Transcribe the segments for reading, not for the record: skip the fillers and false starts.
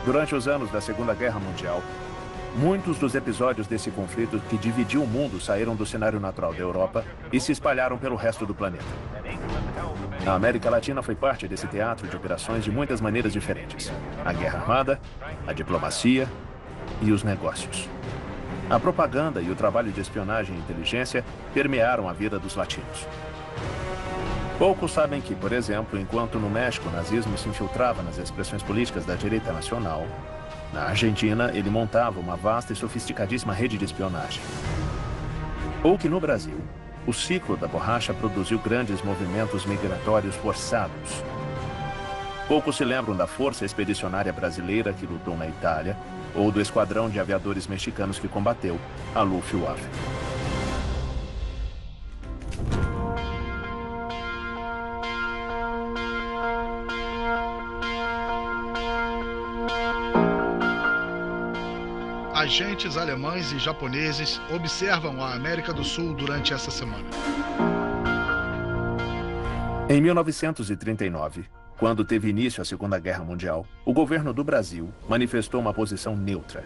Durante os anos da Segunda Guerra Mundial, muitos dos episódios desse conflito que dividiu o mundo saíram do cenário natural da Europa e se espalharam pelo resto do planeta. A América Latina foi parte desse teatro de operações de muitas maneiras diferentes. A guerra armada, a diplomacia e os negócios. A propaganda e o trabalho de espionagem e inteligência permearam a vida dos latinos. Poucos sabem que, por exemplo, enquanto no México o nazismo se infiltrava nas expressões políticas da direita nacional, na Argentina ele montava uma vasta e sofisticadíssima rede de espionagem. Ou que no Brasil, o ciclo da borracha produziu grandes movimentos migratórios forçados. Poucos se lembram da Força Expedicionária Brasileira que lutou na Itália, ou do esquadrão de aviadores mexicanos que combateu, a Luftwaffe. Agentes alemães e japoneses observam a América do Sul durante essa semana. Em 1939, quando teve início a Segunda Guerra Mundial, o governo do Brasil manifestou uma posição neutra.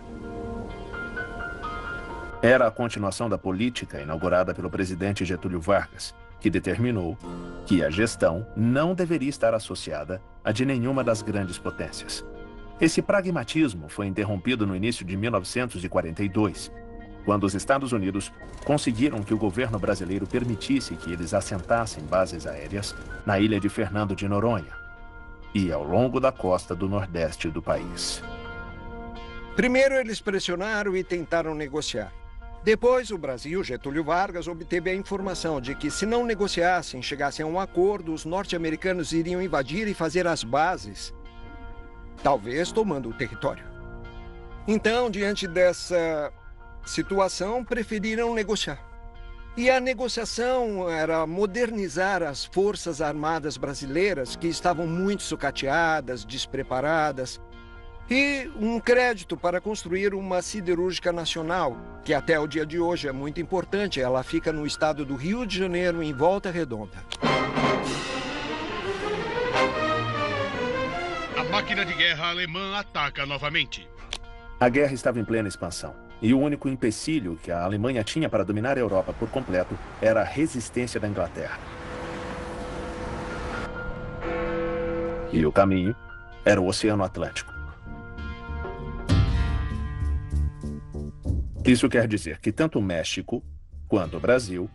Era a continuação da política inaugurada pelo presidente Getúlio Vargas, que determinou que a gestão não deveria estar associada a de nenhuma das grandes potências. Esse pragmatismo foi interrompido no início de 1942, quando os Estados Unidos conseguiram que o governo brasileiro permitisse que eles assentassem bases aéreas na ilha de Fernando de Noronha e ao longo da costa do nordeste do país. Primeiro eles pressionaram e tentaram negociar. Depois, o Brasil, Getúlio Vargas, obteve a informação de que se não negociassem, chegassem a um acordo, os norte-americanos iriam invadir e fazer as bases, talvez tomando o território. Então, diante dessa situação, preferiram negociar. E a negociação era modernizar as forças armadas brasileiras, que estavam muito sucateadas, despreparadas, e um crédito para construir uma siderúrgica nacional, que até o dia de hoje é muito importante. Ela fica no estado do Rio de Janeiro, em Volta Redonda. A máquina de guerra alemã ataca novamente. A guerra estava em plena expansão, e o único empecilho que a Alemanha tinha para dominar a Europa por completo era a resistência da Inglaterra. E o caminho era o Oceano Atlântico. Isso quer dizer que tanto o México quanto o Brasil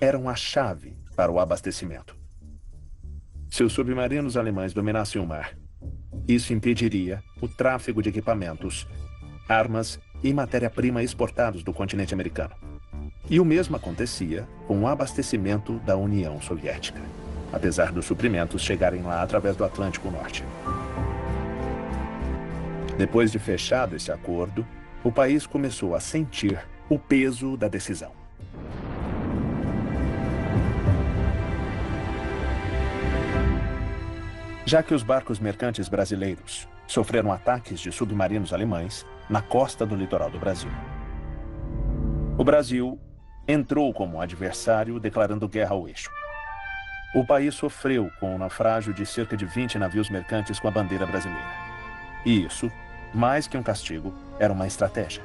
eram a chave para o abastecimento. Se os submarinos alemães dominassem o mar, isso impediria o tráfego de equipamentos, armas e matéria-prima exportados do continente americano. E o mesmo acontecia com o abastecimento da União Soviética, apesar dos suprimentos chegarem lá através do Atlântico Norte. Depois de fechado esse acordo, o país começou a sentir o peso da decisão. Já que os barcos mercantes brasileiros sofreram ataques de submarinos alemães na costa do litoral do Brasil. O Brasil entrou como adversário, declarando guerra ao eixo. O país sofreu com o naufrágio de cerca de 20 navios mercantes com a bandeira brasileira. E isso, mais que um castigo, era uma estratégia.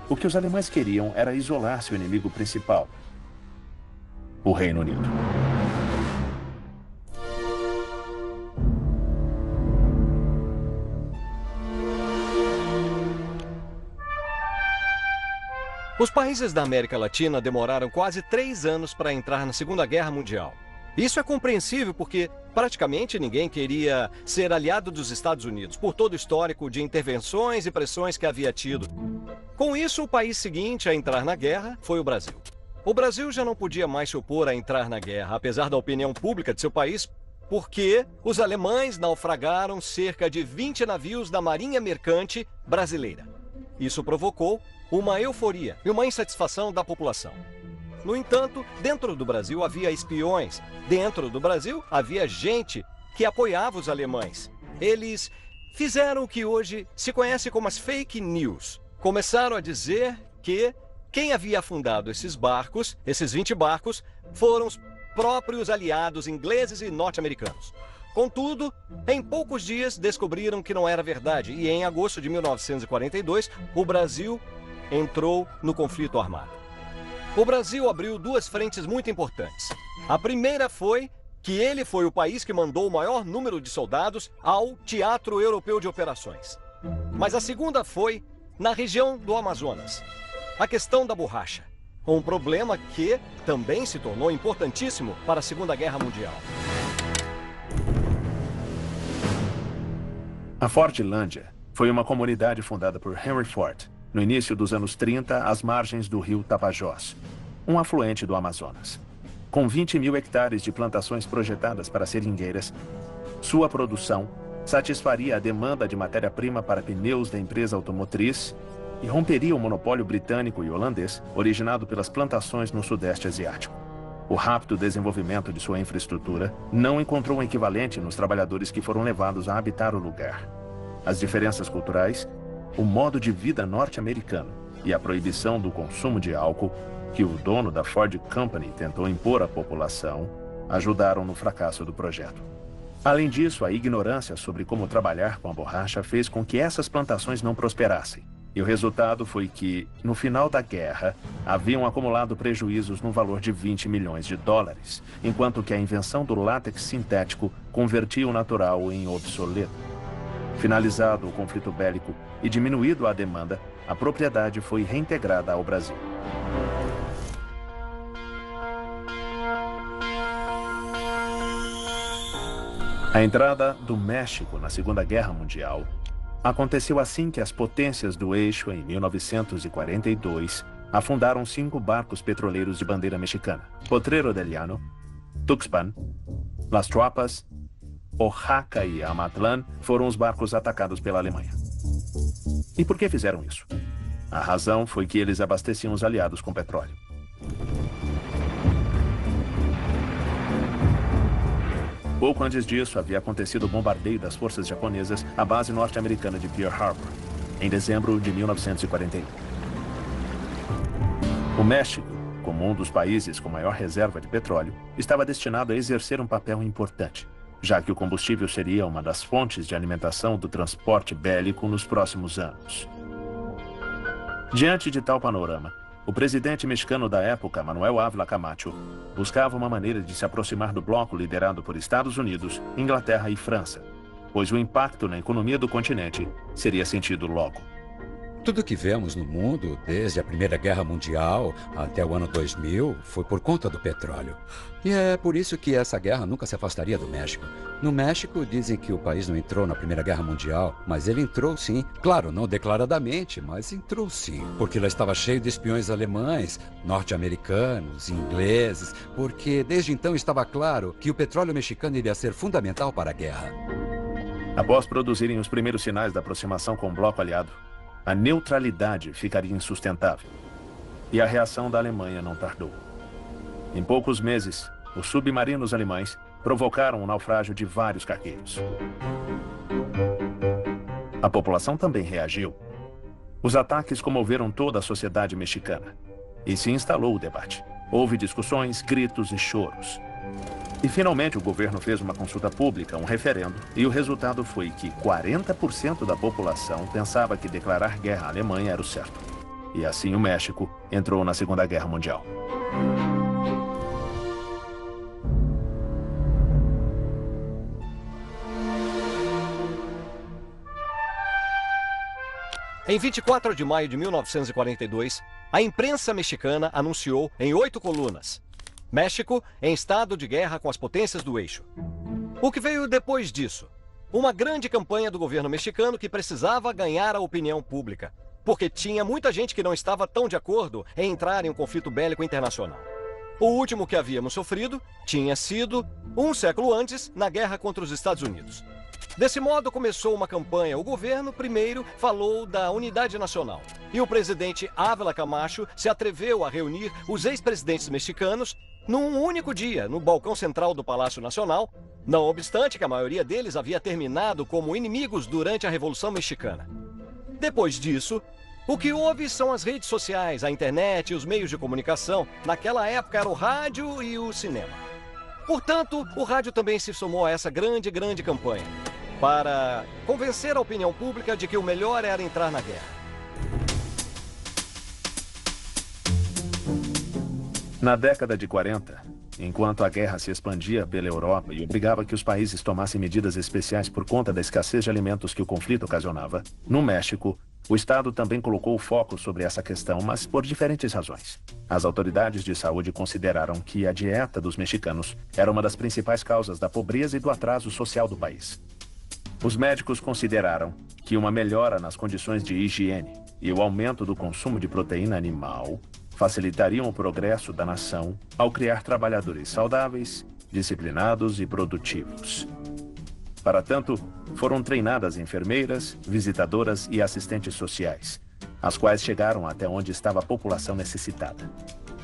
O que os alemães queriam era isolar seu inimigo principal, o Reino Unido. Os países da América Latina demoraram quase 3 anos para entrar na Segunda Guerra Mundial. Isso é compreensível porque praticamente ninguém queria ser aliado dos Estados Unidos, por todo o histórico de intervenções e pressões que havia tido. Com isso, o país seguinte a entrar na guerra foi o Brasil. O Brasil já não podia mais se opor a entrar na guerra, apesar da opinião pública de seu país, porque os alemães naufragaram cerca de 20 navios da Marinha Mercante brasileira. Isso provocou uma euforia e uma insatisfação da população. No entanto, dentro do Brasil havia espiões. Dentro do Brasil havia gente que apoiava os alemães. Eles fizeram o que hoje se conhece como as fake news. Começaram a dizer que quem havia afundado esses barcos, esses 20 barcos, foram os próprios aliados ingleses e norte-americanos. Contudo, em poucos dias descobriram que não era verdade e em agosto de 1942, o Brasil entrou no conflito armado. O Brasil abriu duas frentes muito importantes. A primeira foi que ele foi o país que mandou o maior número de soldados ao Teatro Europeu de Operações. Mas a segunda foi na região do Amazonas. A questão da borracha. Um problema que também se tornou importantíssimo para a Segunda Guerra Mundial. A Fordlândia foi uma comunidade fundada por Henry Ford no início dos anos 30, às margens do rio Tapajós, um afluente do Amazonas. Com 20 mil hectares de plantações projetadas para seringueiras, sua produção satisfaria a demanda de matéria-prima para pneus da empresa automotriz e romperia o monopólio britânico e holandês originado pelas plantações no Sudeste Asiático. O rápido desenvolvimento de sua infraestrutura não encontrou um equivalente nos trabalhadores que foram levados a habitar o lugar. As diferenças culturais, o modo de vida norte-americano e a proibição do consumo de álcool que o dono da Ford Company tentou impor à população ajudaram no fracasso do projeto. Além disso, a ignorância sobre como trabalhar com a borracha fez com que essas plantações não prosperassem. E o resultado foi que, no final da guerra, haviam acumulado prejuízos no valor de 20 milhões de dólares, enquanto que a invenção do látex sintético convertia o natural em obsoleto. Finalizado o conflito bélico e diminuído a demanda, a propriedade foi reintegrada ao Brasil. A entrada do México na Segunda Guerra Mundial aconteceu assim que as potências do eixo, em 1942, afundaram 5 barcos petroleiros de bandeira mexicana: Potrero del Llano, Tuxpan, Las Tropas, Oaxaca e Amatlán foram os barcos atacados pela Alemanha. E por que fizeram isso? A razão foi que eles abasteciam os aliados com petróleo. Pouco antes disso, havia acontecido o bombardeio das forças japonesas à base norte-americana de Pearl Harbor, em dezembro de 1941. O México, como um dos países com maior reserva de petróleo, estava destinado a exercer um papel importante, já que o combustível seria uma das fontes de alimentação do transporte bélico nos próximos anos. Diante de tal panorama, o presidente mexicano da época, Manuel Ávila Camacho, buscava uma maneira de se aproximar do bloco liderado por Estados Unidos, Inglaterra e França, pois o impacto na economia do continente seria sentido logo. Tudo que vemos no mundo, desde a Primeira Guerra Mundial até o ano 2000, foi por conta do petróleo. E é por isso que essa guerra nunca se afastaria do México. No México, dizem que o país não entrou na Primeira Guerra Mundial, mas ele entrou sim. Claro, não declaradamente, mas entrou sim. Porque lá estava cheio de espiões alemães, norte-americanos, ingleses, porque desde então estava claro que o petróleo mexicano iria ser fundamental para a guerra. Após produzirem os primeiros sinais da aproximação com o bloco aliado, a neutralidade ficaria insustentável. E a reação da Alemanha não tardou. Em poucos meses, os submarinos alemães provocaram o naufrágio de vários cargueiros. A população também reagiu. Os ataques comoveram toda a sociedade mexicana. E se instalou o debate. Houve discussões, gritos e choros. E finalmente o governo fez uma consulta pública, um referendo, e o resultado foi que 40% da população pensava que declarar guerra à Alemanha era o certo. E assim o México entrou na Segunda Guerra Mundial. Em 24 de maio de 1942, a imprensa mexicana anunciou em 8 colunas: México em estado de guerra com as potências do eixo. O que veio depois disso? Uma grande campanha do governo mexicano que precisava ganhar a opinião pública, porque tinha muita gente que não estava tão de acordo em entrar em um conflito bélico internacional. O último que havíamos sofrido tinha sido, um século antes, na guerra contra os Estados Unidos. Desse modo, começou uma campanha. O governo, primeiro, falou da unidade nacional. E o presidente Ávila Camacho se atreveu a reunir os ex-presidentes mexicanos num único dia, no balcão central do Palácio Nacional, não obstante que a maioria deles havia terminado como inimigos durante a Revolução Mexicana. Depois disso, o que houve são as redes sociais, a internet e os meios de comunicação. Naquela época era o rádio e o cinema. Portanto, o rádio também se somou a essa grande campanha para convencer a opinião pública de que o melhor era entrar na guerra. Na década de 40, enquanto a guerra se expandia pela Europa e obrigava que os países tomassem medidas especiais por conta da escassez de alimentos que o conflito ocasionava, no México, o Estado também colocou o foco sobre essa questão, mas por diferentes razões. As autoridades de saúde consideraram que a dieta dos mexicanos era uma das principais causas da pobreza e do atraso social do país. Os médicos consideraram que uma melhora nas condições de higiene e o aumento do consumo de proteína animal facilitariam o progresso da nação ao criar trabalhadores saudáveis, disciplinados e produtivos. Para tanto, foram treinadas enfermeiras, visitadoras e assistentes sociais, as quais chegaram até onde estava a população necessitada.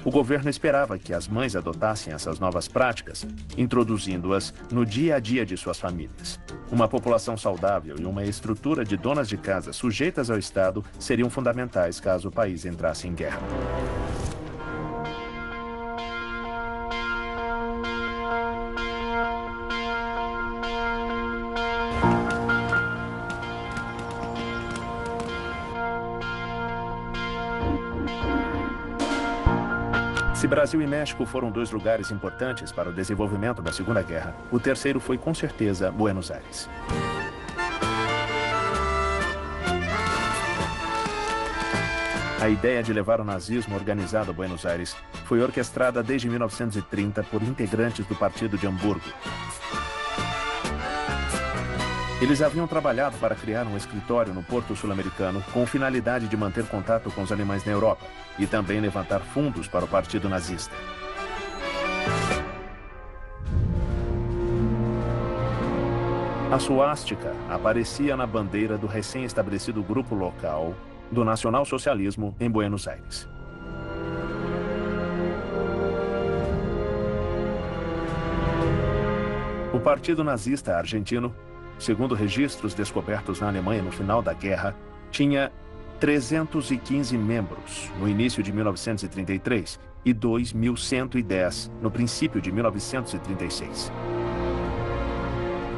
O governo esperava que as mães adotassem essas novas práticas, introduzindo-as no dia a dia de suas famílias. Uma população saudável e uma estrutura de donas de casa sujeitas ao Estado seriam fundamentais caso o país entrasse em guerra. Se Brasil e México foram dois lugares importantes para o desenvolvimento da Segunda Guerra, o terceiro foi com certeza Buenos Aires. A ideia de levar o nazismo organizado a Buenos Aires foi orquestrada desde 1930 por integrantes do Partido de Hamburgo. Eles haviam trabalhado para criar um escritório no Porto Sul-Americano com finalidade de manter contato com os alemães na Europa e também levantar fundos para o Partido Nazista. A suástica aparecia na bandeira do recém-estabelecido grupo local do nacionalsocialismo em Buenos Aires. O Partido Nazista Argentino, segundo registros descobertos na Alemanha no final da guerra, tinha 315 membros no início de 1933 e 2.110 no princípio de 1936.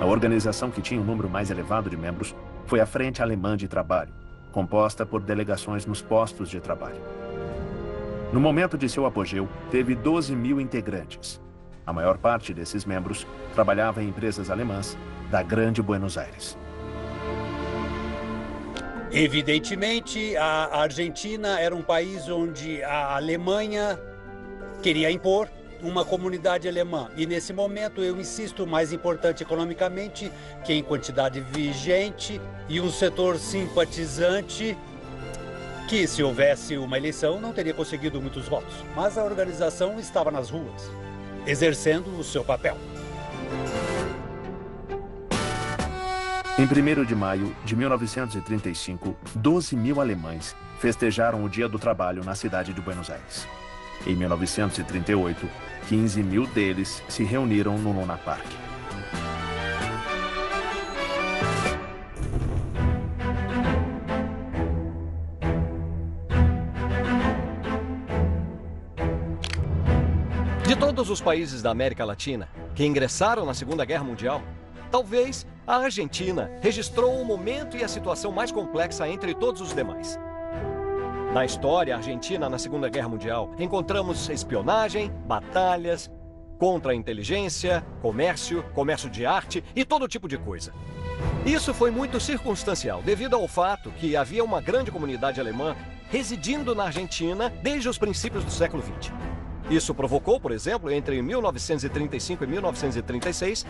A organização que tinha um número mais elevado de membros foi a Frente Alemã de Trabalho, composta por delegações nos postos de trabalho. No momento de seu apogeu, teve 12.000 integrantes. A maior parte desses membros trabalhava em empresas alemãs da Grande Buenos Aires. Evidentemente, a Argentina era um país onde a Alemanha queria impor uma comunidade alemã. E nesse momento, eu insisto, mais importante economicamente que em quantidade vigente e um setor simpatizante que, se houvesse uma eleição, não teria conseguido muitos votos. Mas a organização estava nas ruas, exercendo o seu papel. Em 1º de maio de 1935, 12.000 alemães festejaram o Dia do Trabalho na cidade de Buenos Aires. Em 1938, 15.000 deles se reuniram no Luna Park. De todos os países da América Latina que ingressaram na Segunda Guerra Mundial, talvez a Argentina registrou o momento e a situação mais complexa entre todos os demais. Na história argentina, na Segunda Guerra Mundial, encontramos espionagem, batalhas, contra-inteligência, comércio de arte e todo tipo de coisa. Isso foi muito circunstancial, devido ao fato que havia uma grande comunidade alemã residindo na Argentina desde os princípios do século XX. Isso provocou, por exemplo, entre 1935 e 1936,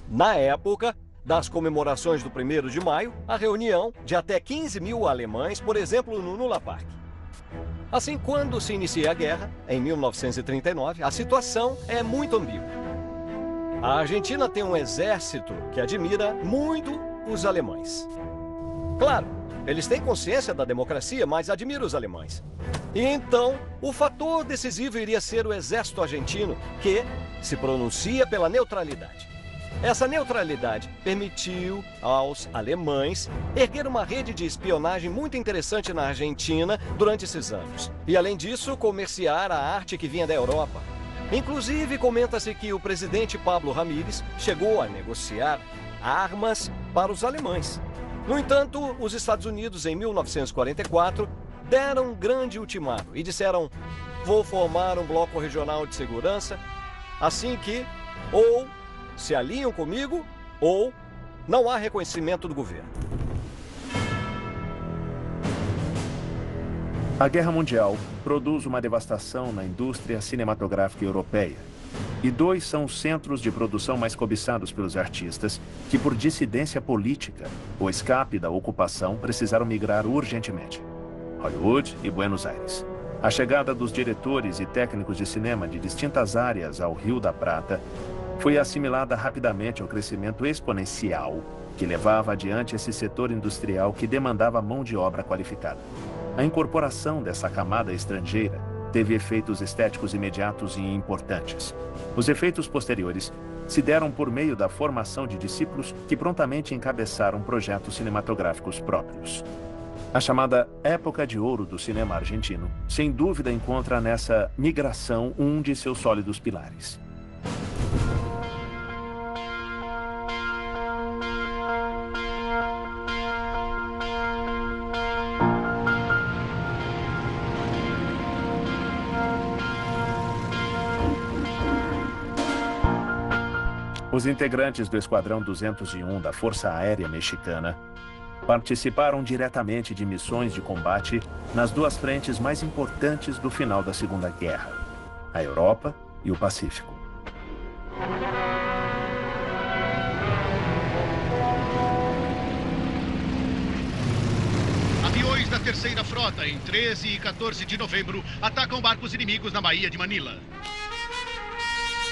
na época das comemorações do 1º de maio, a reunião de até 15.000 alemães, por exemplo, no Luna Park. Assim, quando se inicia a guerra, em 1939, a situação é muito ambígua. A Argentina tem um exército que admira muito os alemães. Claro, eles têm consciência da democracia, mas admira os alemães. E então, o fator decisivo iria ser o exército argentino, que se pronuncia pela neutralidade. Essa neutralidade permitiu aos alemães erguer uma rede de espionagem muito interessante na Argentina durante esses anos. E, além disso, comerciar a arte que vinha da Europa. Inclusive, comenta-se que o presidente Pablo Ramírez chegou a negociar armas para os alemães. No entanto, os Estados Unidos, em 1944, deram um grande ultimato e disseram: vou formar um bloco regional de segurança, assim que ou se alinham comigo ou não há reconhecimento do governo. A Guerra Mundial produz uma devastação na indústria cinematográfica europeia. E dois são os centros de produção mais cobiçados pelos artistas, que por dissidência política ou escape da ocupação precisaram migrar urgentemente: Hollywood e Buenos Aires. A chegada dos diretores e técnicos de cinema de distintas áreas ao Rio da Prata foi assimilada rapidamente ao crescimento exponencial que levava adiante esse setor industrial que demandava mão de obra qualificada. A incorporação dessa camada estrangeira teve efeitos estéticos imediatos e importantes. Os efeitos posteriores se deram por meio da formação de discípulos que prontamente encabeçaram projetos cinematográficos próprios. A chamada época de ouro do cinema argentino, sem dúvida encontra nessa migração um de seus sólidos pilares. Os integrantes do Esquadrão 201 da Força Aérea Mexicana participaram diretamente de missões de combate nas duas frentes mais importantes do final da Segunda Guerra, a Europa e o Pacífico. Aviões da Terceira Frota, em 13 e 14 de novembro, atacam barcos inimigos na Baía de Manila.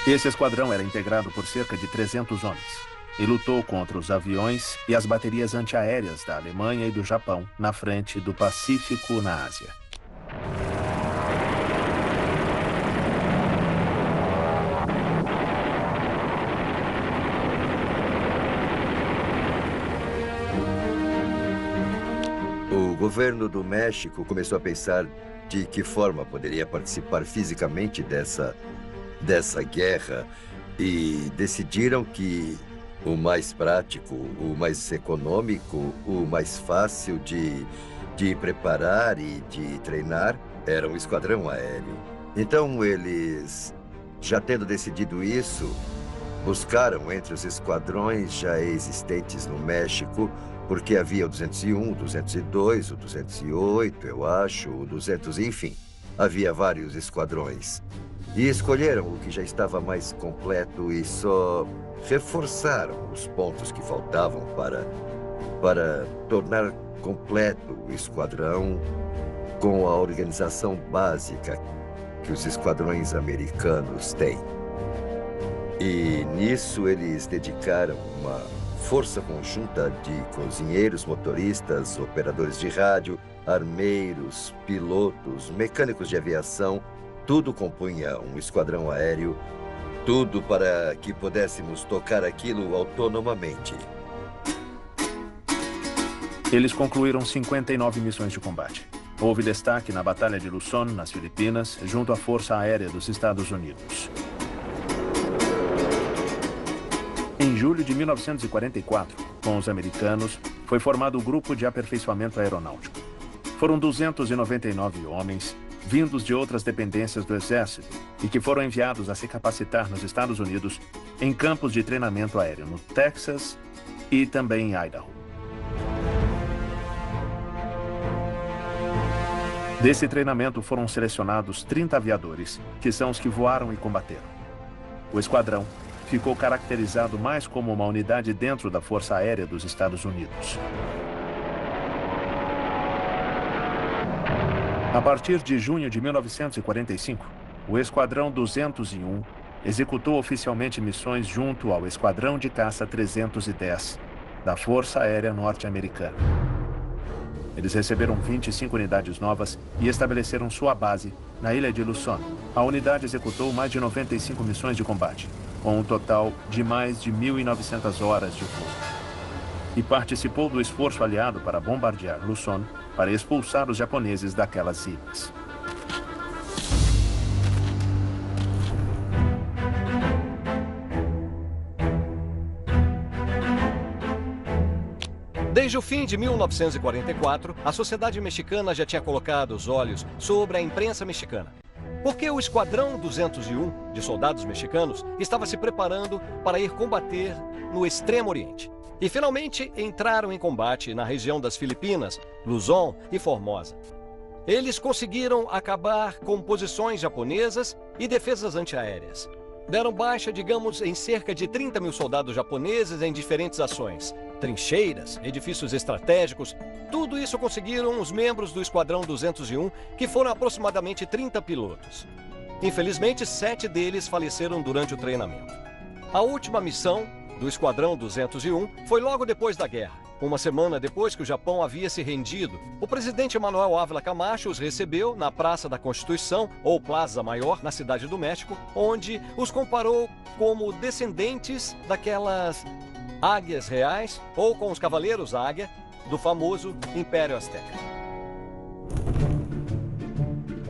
Esse esquadrão era integrado por cerca de 300 homens e lutou contra os aviões e as baterias antiaéreas da Alemanha e do Japão na frente do Pacífico na Ásia. O governo do México começou a pensar de que forma poderia participar fisicamente dessa guerra e decidiram que o mais prático, o mais econômico, o mais fácil de preparar e de treinar era um esquadrão aéreo. Então eles, já tendo decidido isso, buscaram entre os esquadrões já existentes no México, porque havia o 201, o 202, o 208, eu acho, o 200, enfim. Havia vários esquadrões. E escolheram o que já estava mais completo e só reforçaram os pontos que faltavam para tornar completo o esquadrão com a organização básica que os esquadrões americanos têm. E nisso eles dedicaram uma força conjunta de cozinheiros, motoristas, operadores de rádio, armeiros, pilotos, mecânicos de aviação. Tudo compunha um esquadrão aéreo, tudo para que pudéssemos tocar aquilo autonomamente. Eles concluíram 59 missões de combate. Houve destaque na Batalha de Luzón, nas Filipinas, junto à Força Aérea dos Estados Unidos. Em julho de 1944, com os americanos, foi formado o Grupo de Aperfeiçoamento Aeronáutico. Foram 299 homens, vindos de outras dependências do Exército e que foram enviados a se capacitar nos Estados Unidos em campos de treinamento aéreo no Texas e também em Idaho. Desse treinamento foram selecionados 30 aviadores, que são os que voaram e combateram. O esquadrão ficou caracterizado mais como uma unidade dentro da Força Aérea dos Estados Unidos. A partir de junho de 1945, o Esquadrão 201 executou oficialmente missões junto ao Esquadrão de Caça 310 da Força Aérea Norte-Americana. Eles receberam 25 unidades novas e estabeleceram sua base na ilha de Luzón. A unidade executou mais de 95 missões de combate, com um total de mais de 1.900 horas de voo. E participou do esforço aliado para bombardear Luzón para expulsar os japoneses daquelas ilhas. Desde o fim de 1944, a sociedade mexicana já tinha colocado os olhos sobre a imprensa mexicana. Porque o Esquadrão 201 de soldados mexicanos estava se preparando para ir combater no Extremo Oriente. E finalmente entraram em combate na região das Filipinas, Luzon e Formosa. Eles conseguiram acabar com posições japonesas e defesas antiaéreas. Deram baixa, digamos, em cerca de 30 mil soldados japoneses em diferentes ações. Trincheiras, edifícios estratégicos, tudo isso conseguiram os membros do Esquadrão 201, que foram aproximadamente 30 pilotos. Infelizmente, 7 deles faleceram durante o treinamento. A última missão do Esquadrão 201 foi logo depois da guerra. Uma semana depois que o Japão havia se rendido, o presidente Manuel Ávila Camacho os recebeu na Praça da Constituição, ou Plaza Maior, na Cidade do México, onde os comparou como descendentes daquelas águias reais, ou com os cavaleiros águia, do famoso Império Azteca.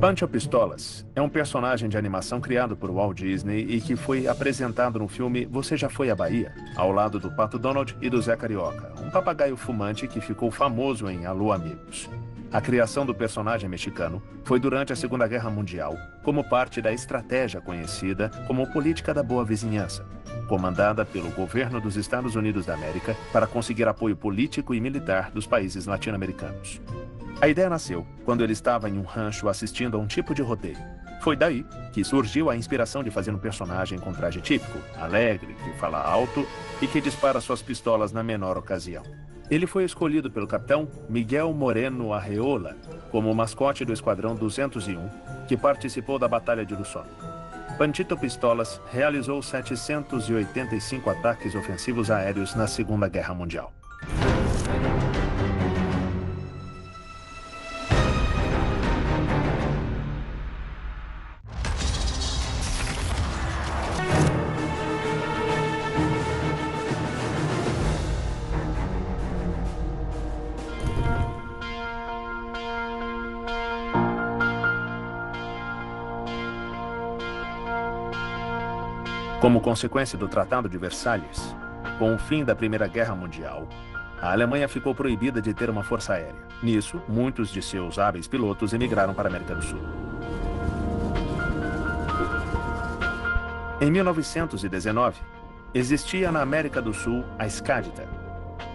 Pancho Pistolas é um personagem de animação criado por Walt Disney e que foi apresentado no filme Você Já Foi à Bahia, ao lado do Pato Donald e do Zé Carioca, um papagaio fumante que ficou famoso em Alô Amigos. A criação do personagem mexicano foi durante a Segunda Guerra Mundial, como parte da estratégia conhecida como Política da Boa Vizinhança, comandada pelo governo dos Estados Unidos da América para conseguir apoio político e militar dos países latino-americanos. A ideia nasceu quando ele estava em um rancho assistindo a um tipo de rodeio. Foi daí que surgiu a inspiração de fazer um personagem com traje típico, alegre, que fala alto e que dispara suas pistolas na menor ocasião. Ele foi escolhido pelo capitão Miguel Moreno Arreola como o mascote do Esquadrão 201, que participou da Batalha de Luzon. Panchito Pistolas realizou 785 ataques ofensivos aéreos na Segunda Guerra Mundial. Como consequência do Tratado de Versalhes, com o fim da Primeira Guerra Mundial, a Alemanha ficou proibida de ter uma força aérea. Nisso, muitos de seus hábeis pilotos emigraram para a América do Sul. Em 1919, existia na América do Sul a SCADITA,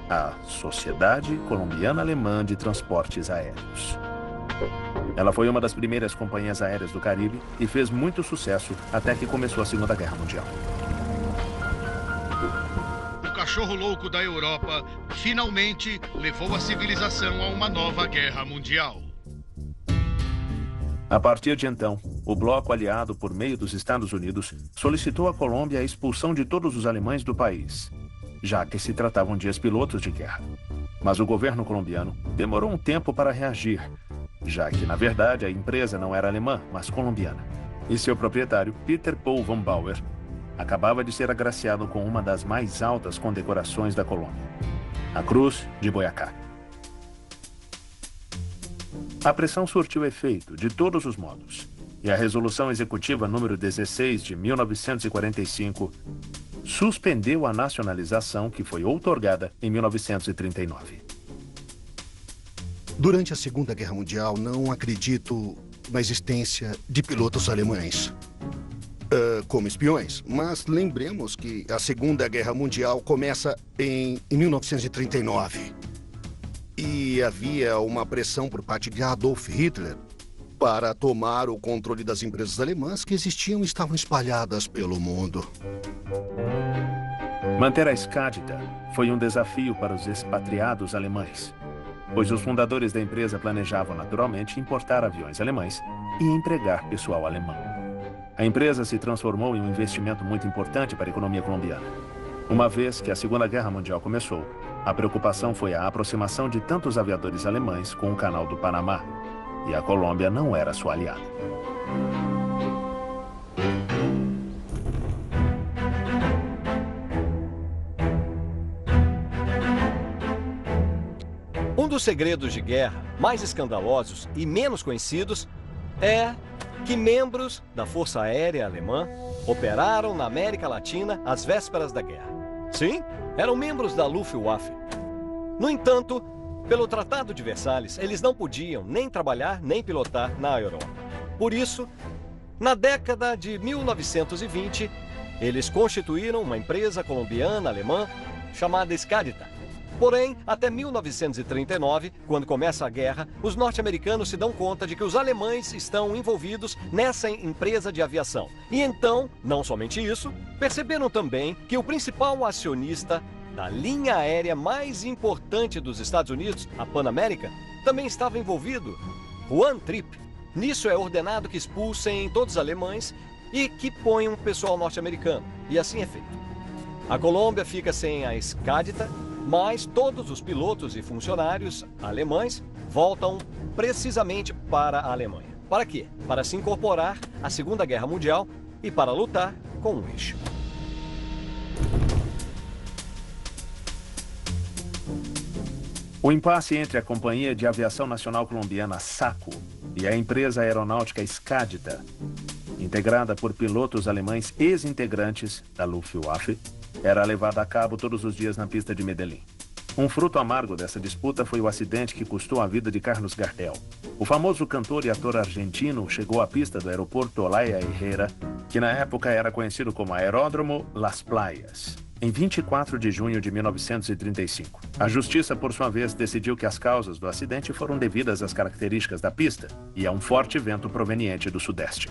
a Sociedade Colombiana Alemã de Transportes Aéreos. Ela foi uma das primeiras companhias aéreas do Caribe e fez muito sucesso até que começou a Segunda Guerra Mundial. O cachorro louco da Europa finalmente levou a civilização a uma nova guerra mundial. A partir de então, o bloco aliado por meio dos Estados Unidos solicitou à Colômbia a expulsão de todos os alemães do país, já que se tratavam de ex-pilotos de guerra. Mas o governo colombiano demorou um tempo para reagir, já que, na verdade, a empresa não era alemã, mas colombiana. E seu proprietário, Peter Paul von Bauer, acabava de ser agraciado com uma das mais altas condecorações da Colômbia, a Cruz de Boyacá. A pressão surtiu efeito de todos os modos, e a Resolução Executiva número 16 de 1945 suspendeu a nacionalização que foi outorgada em 1939. Durante a Segunda Guerra Mundial, não acredito na existência de pilotos alemães como espiões, mas lembremos que a Segunda Guerra Mundial começa em 1939. E havia uma pressão por parte de Adolf Hitler para tomar o controle das empresas alemãs que existiam e estavam espalhadas pelo mundo. Manter a SCADITA foi um desafio para os expatriados alemães, pois os fundadores da empresa planejavam naturalmente importar aviões alemães e empregar pessoal alemão. A empresa se transformou em um investimento muito importante para a economia colombiana. Uma vez que a Segunda Guerra Mundial começou, a preocupação foi a aproximação de tantos aviadores alemães com o Canal do Panamá, e a Colômbia não era sua aliada. Um dos segredos de guerra mais escandalosos e menos conhecidos é que membros da Força Aérea Alemã operaram na América Latina às vésperas da guerra. Sim, eram membros da Luftwaffe. No entanto, pelo Tratado de Versalhes, eles não podiam nem trabalhar nem pilotar na Europa. Por isso, na década de 1920, eles constituíram uma empresa colombiana-alemã chamada Skadita. Porém, até 1939, quando começa a guerra, os norte-americanos se dão conta de que os alemães estão envolvidos nessa empresa de aviação. E então, não somente isso, perceberam também que o principal acionista da linha aérea mais importante dos Estados Unidos, a Pan American, também estava envolvido, Juan Trippe. Nisso é ordenado que expulsem todos os alemães e que ponham o pessoal norte-americano. E assim é feito. A Colômbia fica sem a Skadita, mas todos os pilotos e funcionários alemães voltam precisamente para a Alemanha. Para quê? Para se incorporar à Segunda Guerra Mundial e para lutar com o eixo. O impasse entre a Companhia de Aviação Nacional Colombiana, SACO, e a empresa aeronáutica Skadita, integrada por pilotos alemães ex-integrantes da Luftwaffe, era levada a cabo todos os dias na pista de Medellín. Um fruto amargo dessa disputa foi o acidente que custou a vida de Carlos Gardel. O famoso cantor e ator argentino chegou à pista do aeroporto Olaya Herrera, que na época era conhecido como Aeródromo Las Playas, em 24 de junho de 1935. A justiça, por sua vez, decidiu que as causas do acidente foram devidas às características da pista e a um forte vento proveniente do sudeste.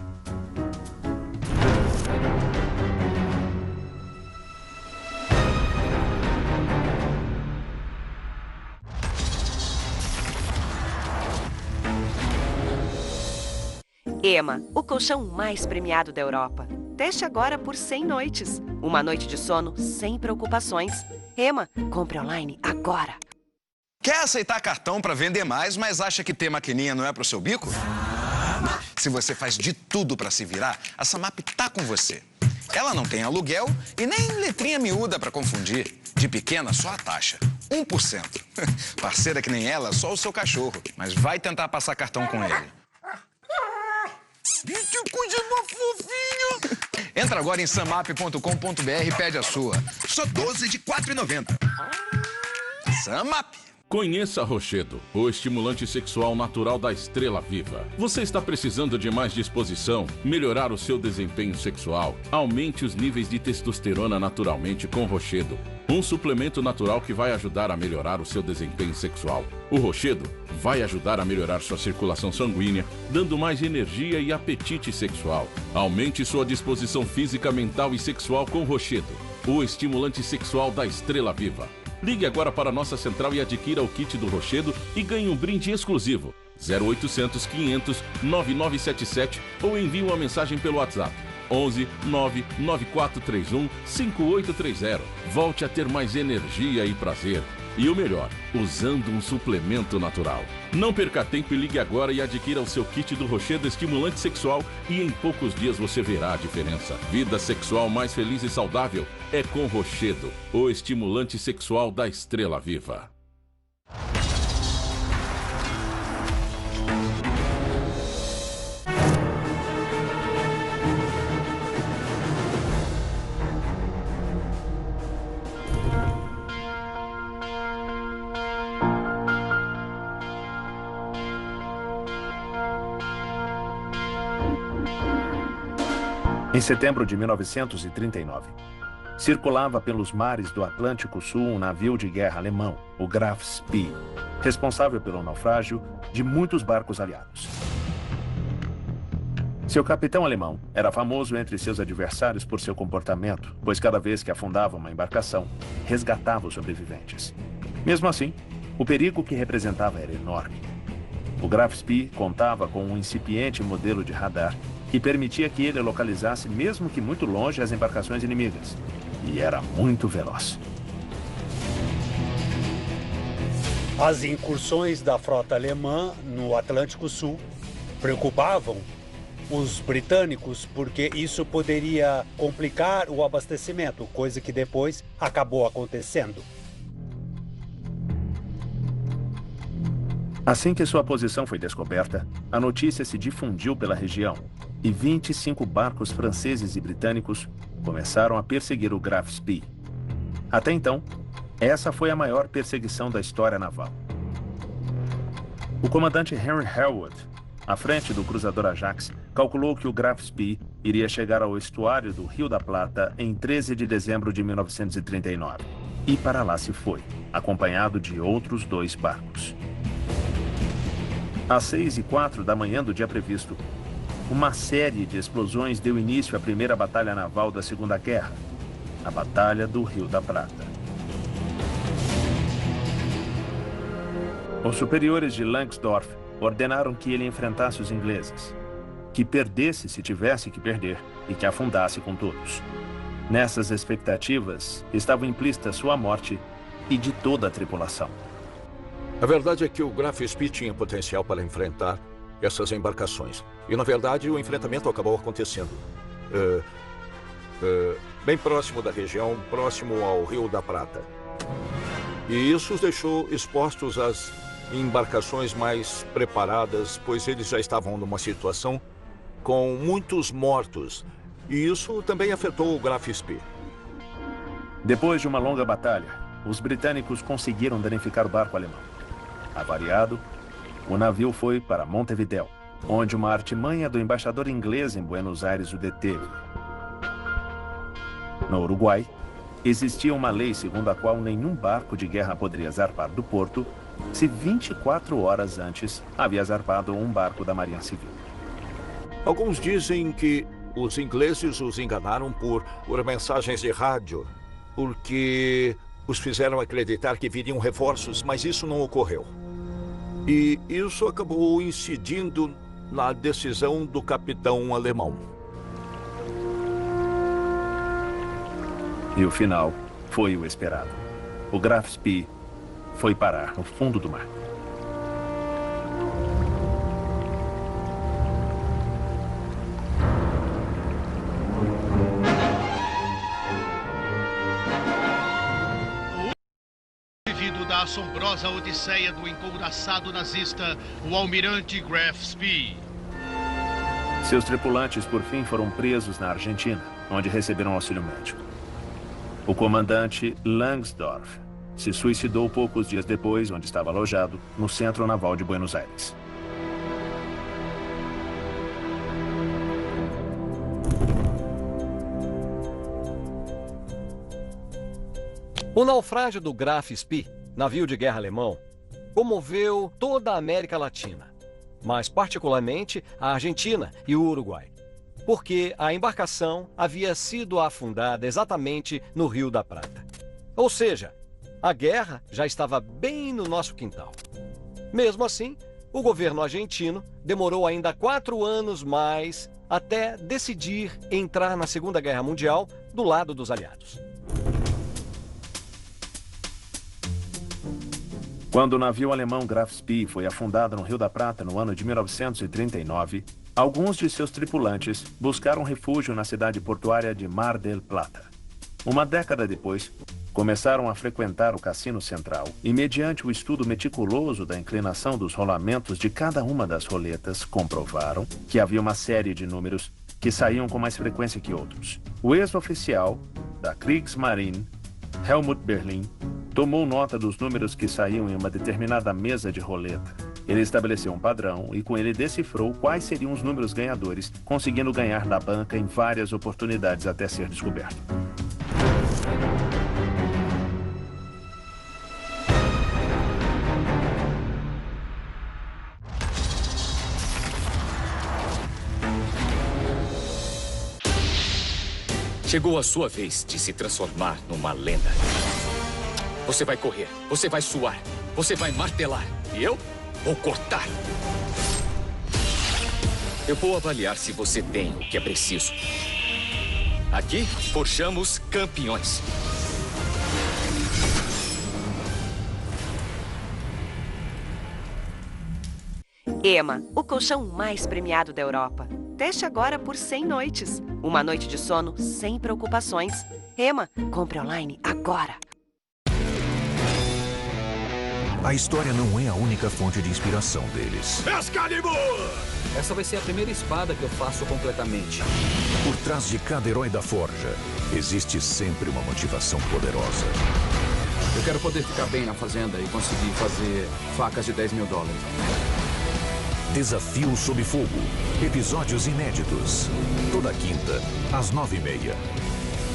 EMA, o colchão mais premiado da Europa. Teste agora por 100 noites. Uma noite de sono sem preocupações. EMA, compre online agora. Quer aceitar cartão para vender mais, mas acha que ter maquininha não é pro seu bico? Se você faz de tudo para se virar, a Samap tá com você. Ela não tem aluguel e nem letrinha miúda para confundir. De pequena, só a taxa. 1%. Parceira que nem ela, só o seu cachorro. Mas vai tentar passar cartão com ele. Que coisa fofinho! Entra agora em samap.com.br e pede a sua. Só 12 de R$ 4,90. Samap. Conheça Rochedo, o estimulante sexual natural da Estrela Viva. Você está precisando de mais disposição, melhorar o seu desempenho sexual? Aumente os níveis de testosterona naturalmente com Rochedo. Um suplemento natural que vai ajudar a melhorar o seu desempenho sexual. O Rochedo vai ajudar a melhorar sua circulação sanguínea, dando mais energia e apetite sexual. Aumente sua disposição física, mental e sexual com Rochedo, o estimulante sexual da Estrela Viva. Ligue agora para a nossa central e adquira o kit do Rochedo e ganhe um brinde exclusivo. 0800 500 9977 ou envie uma mensagem pelo WhatsApp. 11 99431 5830. Volte a ter mais energia e prazer. E o melhor, usando um suplemento natural. Não perca tempo e ligue agora e adquira o seu kit do Rochedo estimulante sexual e em poucos dias você verá a diferença. Vida sexual mais feliz e saudável é com Rochedo, o estimulante sexual da Estrela Viva. Em setembro de 1939, circulava pelos mares do Atlântico Sul um navio de guerra alemão, o Graf Spee, responsável pelo naufrágio de muitos barcos aliados. Seu capitão alemão era famoso entre seus adversários por seu comportamento, pois cada vez que afundava uma embarcação, resgatava os sobreviventes. Mesmo assim, o perigo que representava era enorme. O Graf Spee contava com um incipiente modelo de radar que permitia que ele localizasse, mesmo que muito longe, as embarcações inimigas. E era muito veloz. As incursões da frota alemã no Atlântico Sul preocupavam os britânicos porque isso poderia complicar o abastecimento, coisa que depois acabou acontecendo. Assim que sua posição foi descoberta, a notícia se difundiu pela região e 25 barcos franceses e britânicos começaram a perseguir o Graf Spee. Até então, Essa foi a maior perseguição da história naval. O comandante Henry Hellwood, à frente do cruzador Ajax, calculou que o Graf Spee iria chegar ao estuário do Rio da Plata em 13 de dezembro de 1939. E para lá se foi, acompanhado de outros 2 barcos. Às 6h04 da manhã do dia previsto, uma série de explosões deu início à primeira batalha naval da Segunda Guerra, a Batalha do Rio da Prata. Os superiores de Langsdorff ordenaram que ele enfrentasse os ingleses, que perdesse se tivesse que perder e que afundasse com todos. Nessas expectativas estava implícita sua morte e de toda a tripulação. A verdade é que o Graf Spee tinha potencial para enfrentar essas embarcações. E, na verdade, o enfrentamento acabou acontecendo bem próximo da região, próximo ao Rio da Prata. E isso os deixou expostos às embarcações mais preparadas, pois eles já estavam numa situação com muitos mortos. E isso também afetou o Graf Spee. Depois de uma longa batalha, os britânicos conseguiram danificar o barco alemão. Avariado, o navio foi para Montevidéu, onde uma artimanha do embaixador inglês em Buenos Aires o deteve. No Uruguai, existia uma lei segundo a qual nenhum barco de guerra poderia zarpar do porto se 24 horas antes havia zarpado um barco da Marinha Civil. Alguns dizem que os ingleses os enganaram por mensagens de rádio, porque os fizeram acreditar que viriam reforços, mas isso não ocorreu. E isso acabou incidindo na decisão do capitão alemão. E o final foi o esperado. O Graf Spee foi parar no fundo do mar. Devido da assombrosa odisseia do encouraçado nazista, o almirante Graf Spee. Seus tripulantes, por fim, foram presos na Argentina, onde receberam auxílio médico. O comandante Langsdorff se suicidou poucos dias depois, onde estava alojado, no Centro Naval de Buenos Aires. O naufrágio do Graf Spee, navio de guerra alemão, comoveu toda a América Latina, mas particularmente a Argentina e o Uruguai, porque a embarcação havia sido afundada exatamente no Rio da Prata. Ou seja, a guerra já estava bem no nosso quintal. Mesmo assim, o governo argentino demorou ainda 4 anos mais até decidir entrar na Segunda Guerra Mundial do lado dos aliados. Quando o navio alemão Graf Spee foi afundado no Rio da Prata no ano de 1939, alguns de seus tripulantes buscaram refúgio na cidade portuária de Mar del Plata. Uma década depois, começaram a frequentar o Cassino Central e, mediante o estudo meticuloso da inclinação dos rolamentos de cada uma das roletas, comprovaram que havia uma série de números que saíam com mais frequência que outros. O ex-oficial da Kriegsmarine, Helmut Berlin, tomou nota dos números que saíam em uma determinada mesa de roleta. Ele estabeleceu um padrão e com ele decifrou quais seriam os números ganhadores, conseguindo ganhar da banca em várias oportunidades até ser descoberto. Chegou a sua vez de se transformar numa lenda. Você vai correr, você vai suar, você vai martelar. E eu vou cortar. Eu vou avaliar se você tem o que é preciso. Aqui, forjamos campeões. EMA, o colchão mais premiado da Europa. Teste agora por 100 noites. Uma noite de sono sem preocupações. EMA, compre online agora. A história não é a única fonte de inspiração deles. Excalibur! Essa vai ser a primeira espada que eu faço completamente. Por trás de cada herói da forja, existe sempre uma motivação poderosa. Eu quero poder ficar bem na fazenda e conseguir fazer facas de $10 mil. Desafio Sob Fogo. Episódios inéditos. Toda quinta, às 9h30.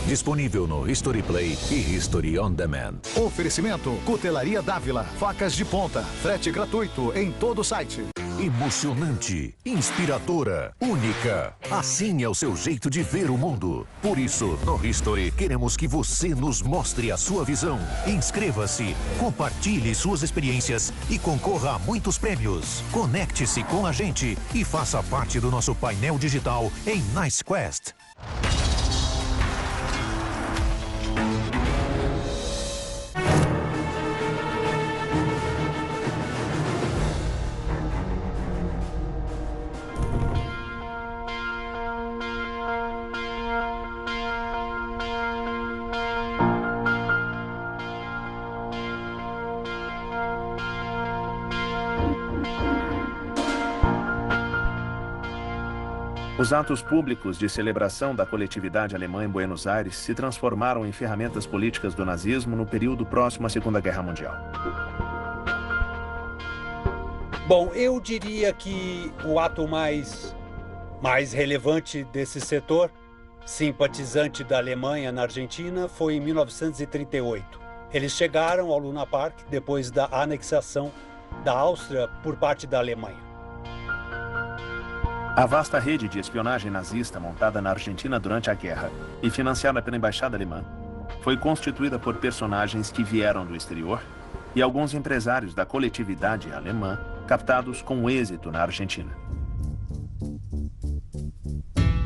Disponível no History Play e History On Demand. Oferecimento Cutelaria Dávila. Facas de ponta. Frete gratuito em todo o site. Emocionante, inspiradora, única. Assim é o seu jeito de ver o mundo. Por isso, no History, queremos que você nos mostre a sua visão. Inscreva-se, compartilhe suas experiências e concorra a muitos prêmios. Conecte-se com a gente e faça parte do nosso painel digital em Nice Quest. Os atos públicos de celebração da coletividade alemã em Buenos Aires se transformaram em ferramentas políticas do nazismo no período próximo à Segunda Guerra Mundial. Bom, eu diria que o ato mais relevante desse setor, simpatizante da Alemanha na Argentina, foi em 1938. Eles chegaram ao Luna Park depois da anexação da Áustria por parte da Alemanha. A vasta rede de espionagem nazista montada na Argentina durante a guerra e financiada pela embaixada alemã foi constituída por personagens que vieram do exterior e alguns empresários da coletividade alemã captados com êxito na Argentina.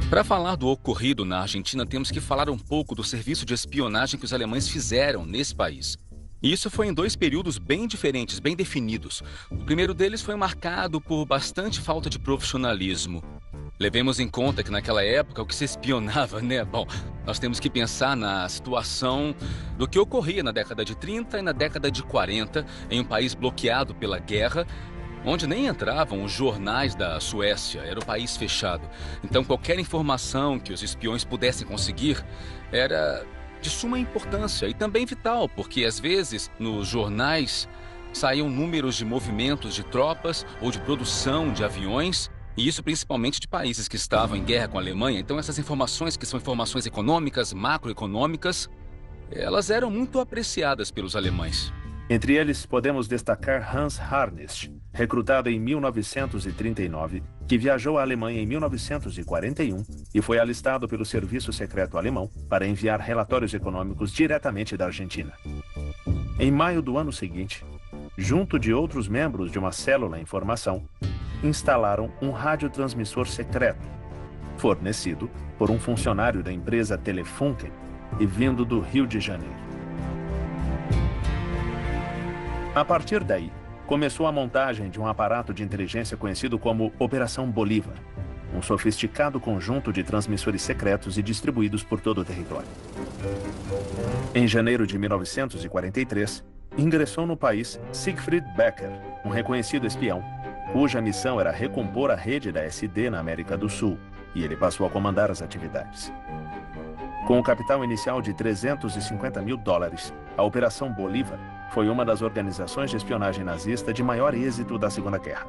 Para falar do ocorrido na Argentina, temos que falar um pouco do serviço de espionagem que os alemães fizeram nesse país. E isso foi em dois períodos bem diferentes, bem definidos. O primeiro deles foi marcado por bastante falta de profissionalismo. Levemos em conta que naquela época o que se espionava, né? Bom, nós temos que pensar na situação do que ocorria na década de 30 e na década de 40 em um país bloqueado pela guerra, onde nem entravam os jornais da Suécia, era o país fechado. Então qualquer informação que os espiões pudessem conseguir era de suma importância e também vital, porque às vezes nos jornais saíam números de movimentos de tropas ou de produção de aviões, e isso principalmente de países que estavam em guerra com a Alemanha. Então essas informações, que são informações econômicas, macroeconômicas, elas eram muito apreciadas pelos alemães. Entre eles, podemos destacar Hans Harnisch, recrutado em 1939, que viajou à Alemanha em 1941 e foi alistado pelo Serviço Secreto Alemão para enviar relatórios econômicos diretamente da Argentina. Em maio do ano seguinte, junto de outros membros de uma célula em formação, instalaram um radiotransmissor secreto, fornecido por um funcionário da empresa Telefunken e vindo do Rio de Janeiro. A partir daí, começou a montagem de um aparato de inteligência conhecido como Operação Bolívar, um sofisticado conjunto de transmissores secretos e distribuídos por todo o território. Em janeiro de 1943, ingressou no país Siegfried Becker, um reconhecido espião, cuja missão era recompor a rede da SD na América do Sul, e ele passou a comandar as atividades. Com o capital inicial de $350 mil, a Operação Bolívar foi uma das organizações de espionagem nazista de maior êxito da Segunda Guerra.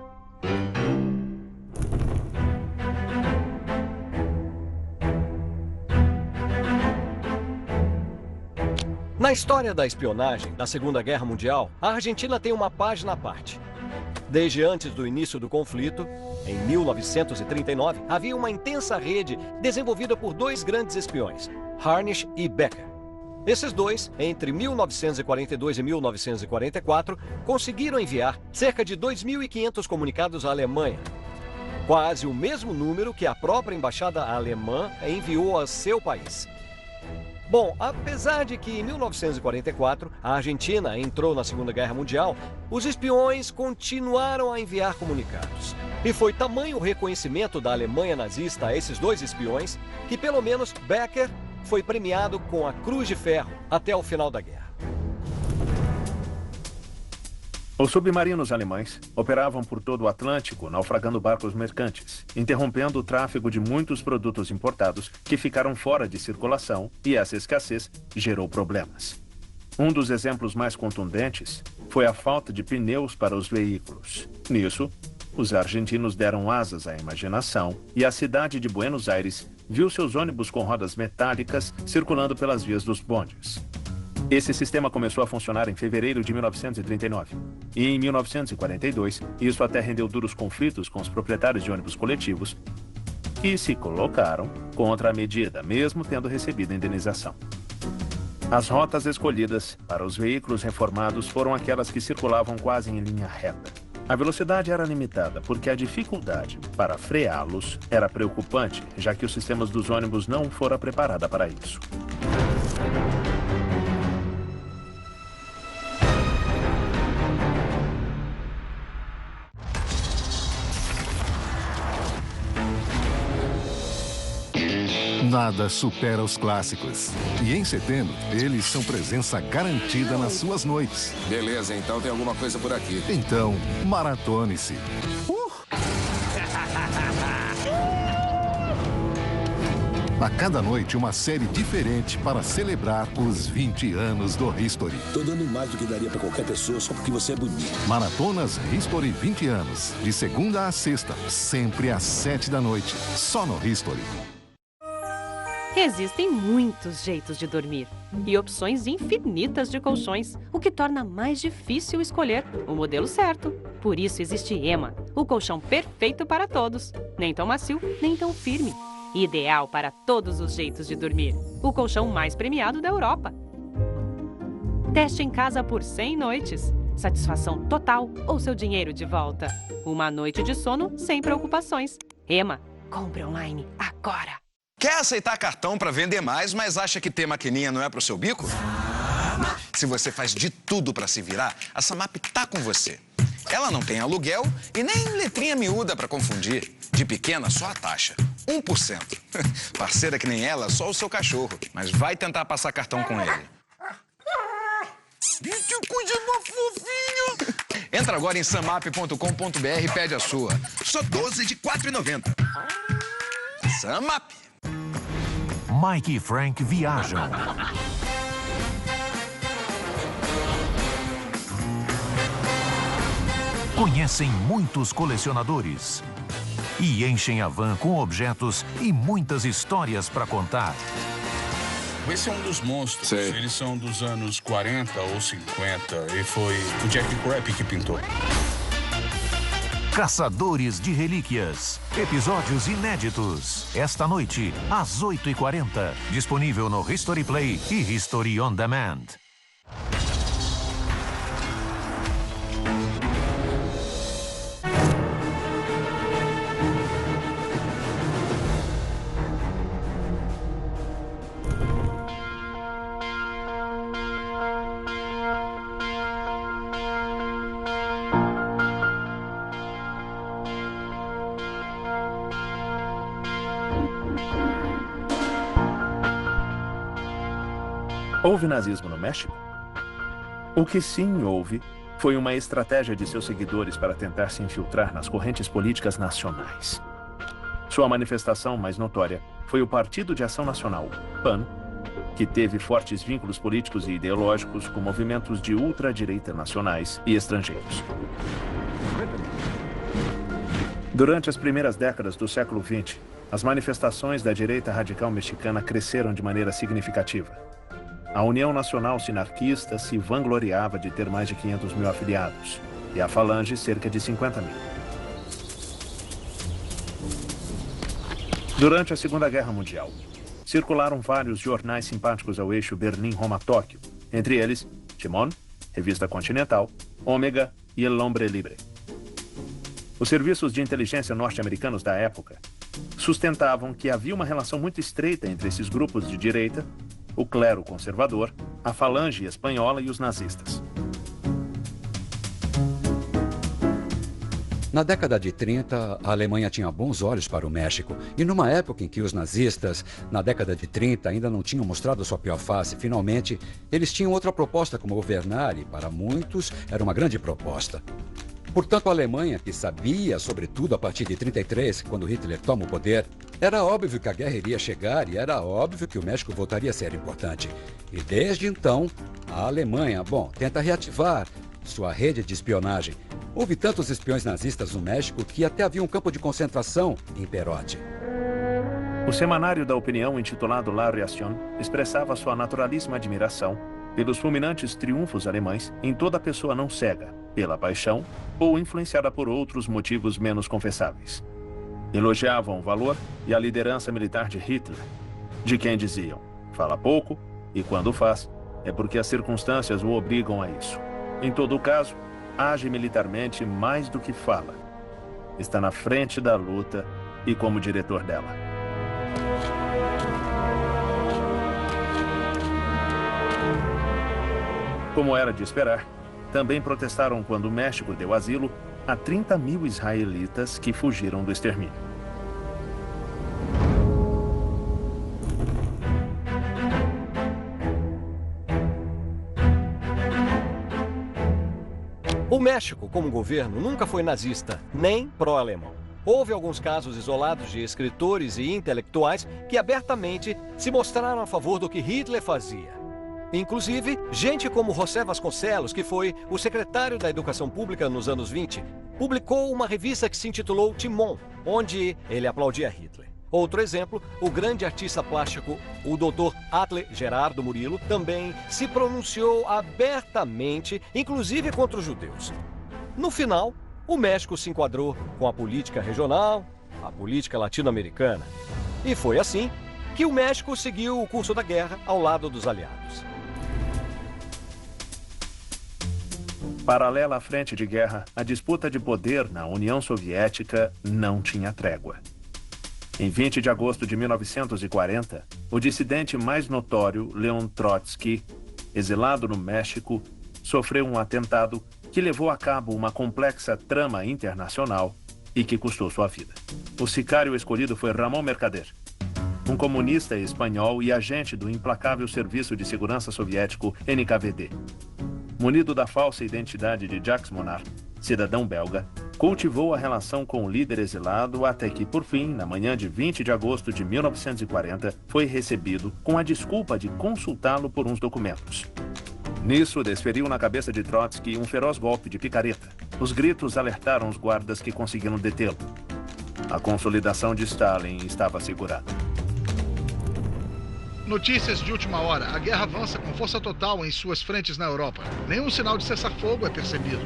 Na história da espionagem da Segunda Guerra Mundial, a Argentina tem uma página à parte. Desde antes do início do conflito, em 1939, havia uma intensa rede desenvolvida por dois grandes espiões, Harnisch e Becker. Esses dois, entre 1942 e 1944, conseguiram enviar cerca de 2.500 comunicados à Alemanha. Quase o mesmo número que a própria embaixada alemã enviou a seu país. Bom, apesar de que em 1944 a Argentina entrou na Segunda Guerra Mundial, os espiões continuaram a enviar comunicados. E foi tamanho o reconhecimento da Alemanha nazista a esses dois espiões que pelo menos Becker foi premiado com a Cruz de Ferro até o final da guerra. Os submarinos alemães operavam por todo o Atlântico, naufragando barcos mercantes, interrompendo o tráfego de muitos produtos importados que ficaram fora de circulação, e essa escassez gerou problemas. Um dos exemplos mais contundentes foi a falta de pneus para os veículos. Nisso, os argentinos deram asas à imaginação e a cidade de Buenos Aires viu seus ônibus com rodas metálicas circulando pelas vias dos bondes. Esse sistema começou a funcionar em fevereiro de 1939. E em 1942, isso até rendeu duros conflitos com os proprietários de ônibus coletivos, que se colocaram contra a medida, mesmo tendo recebido indenização. As rotas escolhidas para os veículos reformados foram aquelas que circulavam quase em linha reta. A velocidade era limitada porque a dificuldade para freá-los era preocupante, já que os sistemas dos ônibus não foram preparados para isso. Nada supera os clássicos. E em setembro, eles são presença garantida nas suas noites. Beleza, então tem alguma coisa por aqui. Então, maratone-se. A cada noite, uma série diferente para celebrar os 20 anos do History. Tô dando mais do que daria pra qualquer pessoa só porque você é bonito. Maratonas History 20 anos. De segunda a sexta, sempre às 7 da noite. Só no History. Existem muitos jeitos de dormir e opções infinitas de colchões, o que torna mais difícil escolher o modelo certo. Por isso existe EMA, o colchão perfeito para todos. Nem tão macio, nem tão firme. Ideal para todos os jeitos de dormir. O colchão mais premiado da Europa. Teste em casa por 100 noites. Satisfação total ou seu dinheiro de volta. Uma noite de sono sem preocupações. EMA, compre online agora. Quer aceitar cartão para vender mais, mas acha que ter maquininha não é pro seu bico? Se você faz de tudo para se virar, a Samap tá com você. Ela não tem aluguel e nem letrinha miúda para confundir. De pequena, só a taxa. 1%. Parceira que nem ela, só o seu cachorro. Mas vai tentar passar cartão com ele. Que coisa fofinha! Entra agora em samap.com.br e pede a sua. Só 12 de R$ 4,90. Samap. Mike e Frank viajam. Conhecem muitos colecionadores e enchem a van com objetos e muitas histórias para contar. Esse é um dos monstros. Sei. Eles são dos anos 40 ou 50 e foi o Jack Crappy que pintou. Caçadores de Relíquias. Episódios inéditos. Esta noite, às 8h40. Disponível no History Play e History On Demand. Houve nazismo no México? O que sim houve foi uma estratégia de seus seguidores para tentar se infiltrar nas correntes políticas nacionais. Sua manifestação mais notória foi o Partido de Ação Nacional, PAN, que teve fortes vínculos políticos e ideológicos com movimentos de ultradireita nacionais e estrangeiros. Durante as primeiras décadas do século XX, as manifestações da direita radical mexicana cresceram de maneira significativa. A União Nacional Sinarquista se vangloriava de ter mais de 500 mil afiliados, e a Falange cerca de 50 mil. Durante a Segunda Guerra Mundial, circularam vários jornais simpáticos ao eixo Berlim-Roma-Tóquio, entre eles Timón, Revista Continental, Ômega e El Hombre Libre. Os serviços de inteligência norte-americanos da época sustentavam que havia uma relação muito estreita entre esses grupos de direita, o clero conservador, a falange espanhola e os nazistas. Na década de 30, a Alemanha tinha bons olhos para o México. E numa época em que os nazistas, na década de 30, ainda não tinham mostrado sua pior face, finalmente, eles tinham outra proposta como governar e, para muitos, era uma grande proposta. Portanto, a Alemanha, que sabia, sobretudo a partir de 33, quando Hitler toma o poder, Era óbvio que a guerra iria chegar e era óbvio que o México voltaria a ser importante. E desde então, a Alemanha, tenta reativar sua rede de espionagem. Houve tantos espiões nazistas no México que até havia um campo de concentração em Perote. O semanário da opinião, intitulado La Reación, expressava sua naturalíssima admiração pelos fulminantes triunfos alemães em toda pessoa não cega pela paixão ou influenciada por outros motivos menos confessáveis. Elogiavam o valor e a liderança militar de Hitler, de quem diziam, fala pouco e quando faz, é porque as circunstâncias o obrigam a isso. Em todo caso, age militarmente mais do que fala. Está na frente da luta e como diretor dela. Como era de esperar, também protestaram quando o México deu asilo a 30 mil israelitas que fugiram do extermínio. O México, como governo, nunca foi nazista, nem pró-alemão. Houve alguns casos isolados de escritores e intelectuais que abertamente se mostraram a favor do que Hitler fazia. Inclusive, gente como José Vasconcelos, que foi o secretário da Educação Pública nos anos 20, publicou uma revista que se intitulou Timon, onde ele aplaudia Hitler. Outro exemplo, o grande artista plástico, o Dr. Atle Gerardo Murilo, também se pronunciou abertamente, inclusive contra os judeus. No final, o México se enquadrou com a política regional, a política latino-americana. E foi assim que o México seguiu o curso da guerra ao lado dos aliados. Paralela à frente de guerra, a disputa de poder na União Soviética não tinha trégua. Em 20 de agosto de 1940, o dissidente mais notório, Leon Trotsky, exilado no México, sofreu um atentado que levou a cabo uma complexa trama internacional e que custou sua vida. O sicário escolhido foi Ramón Mercader, um comunista espanhol e agente do implacável Serviço de Segurança Soviético NKVD. Munido da falsa identidade de Jacques Monard, cidadão belga, cultivou a relação com o líder exilado até que, por fim, na manhã de 20 de agosto de 1940, foi recebido com a desculpa de consultá-lo por uns documentos. Nisso, desferiu na cabeça de Trotsky um feroz golpe de picareta. Os gritos alertaram os guardas que conseguiram detê-lo. A consolidação de Stalin estava assegurada. Notícias de última hora. A guerra avança com força total em suas frentes na Europa. Nenhum sinal de cessar-fogo é percebido.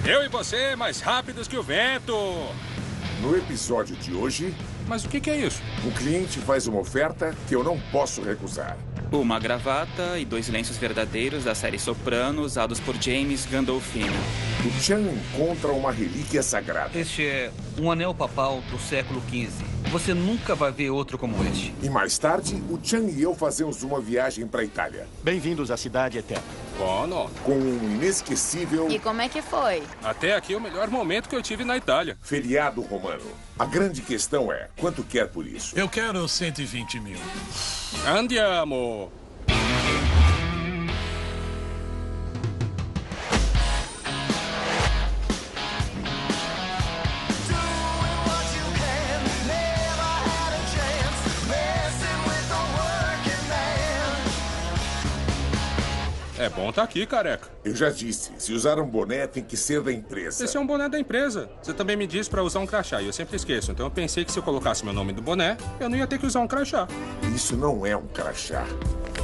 Eu e você, mais rápidos que o vento. No episódio de hoje... Mas o que é isso? Um cliente faz uma oferta que eu não posso recusar. Uma gravata e 2 lenços verdadeiros da série Soprano, usados por James Gandolfini. O Chan encontra uma relíquia sagrada. Este é um anel papal do século XV. Você nunca vai ver outro como este. E mais tarde, o Chan e eu fazemos uma viagem para a Itália. Bem-vindos à Cidade Eterna. Bono. Com um inesquecível... E como é que foi? Até aqui é o melhor momento que eu tive na Itália. Feriado romano. A grande questão é, quanto quer por isso? Eu quero 120 mil. Andiamo. É bom estar aqui, careca. Eu já disse, se usar um boné tem que ser da empresa. Esse é um boné da empresa. Você também me disse pra usar um crachá e eu sempre esqueço. Então eu pensei que se eu colocasse meu nome no boné, eu não ia ter que usar um crachá. Isso não é um crachá.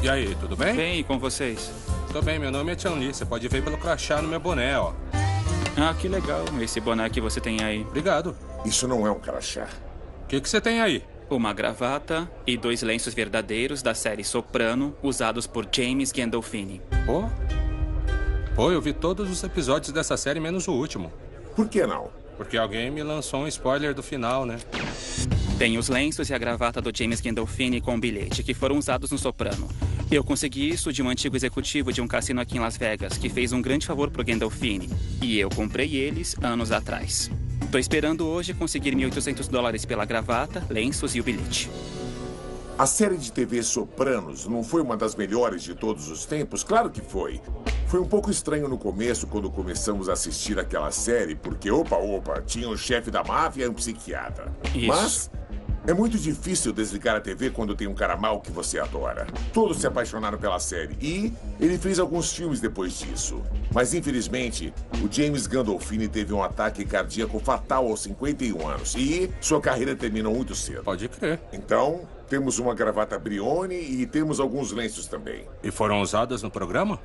E aí, tudo bem? Bem, e com vocês? Tô bem, meu nome é Chun-Li. Você pode ver pelo crachá no meu boné, ó. Ah, que legal. Esse boné que você tem aí. Obrigado. Isso não é um crachá. O que você tem aí? Uma gravata e 2 lenços verdadeiros da série Soprano, usados por James Gandolfini. Pô, eu vi todos os episódios dessa série, menos o último. Por que não? Porque alguém me lançou um spoiler do final, né? Tem os lenços e a gravata do James Gandolfini com o bilhete, que foram usados no Soprano. Eu consegui isso de um antigo executivo de um cassino aqui em Las Vegas, que fez um grande favor pro Gandolfini. E eu comprei eles anos atrás. Tô esperando hoje conseguir $1.800 pela gravata, lenços e o bilhete. A série de TV Sopranos não foi uma das melhores de todos os tempos? Claro que foi. Foi um pouco estranho no começo, quando começamos a assistir aquela série, porque, tinha um chefe da máfia e um psiquiatra. Isso. Mas é muito difícil desligar a TV quando tem um cara mau que você adora. Todos se apaixonaram pela série e ele fez alguns filmes depois disso. Mas, infelizmente, o James Gandolfini teve um ataque cardíaco fatal aos 51 anos e sua carreira terminou muito cedo. Pode crer. Então, temos uma gravata Brioni e temos alguns lenços também. E foram usadas no programa?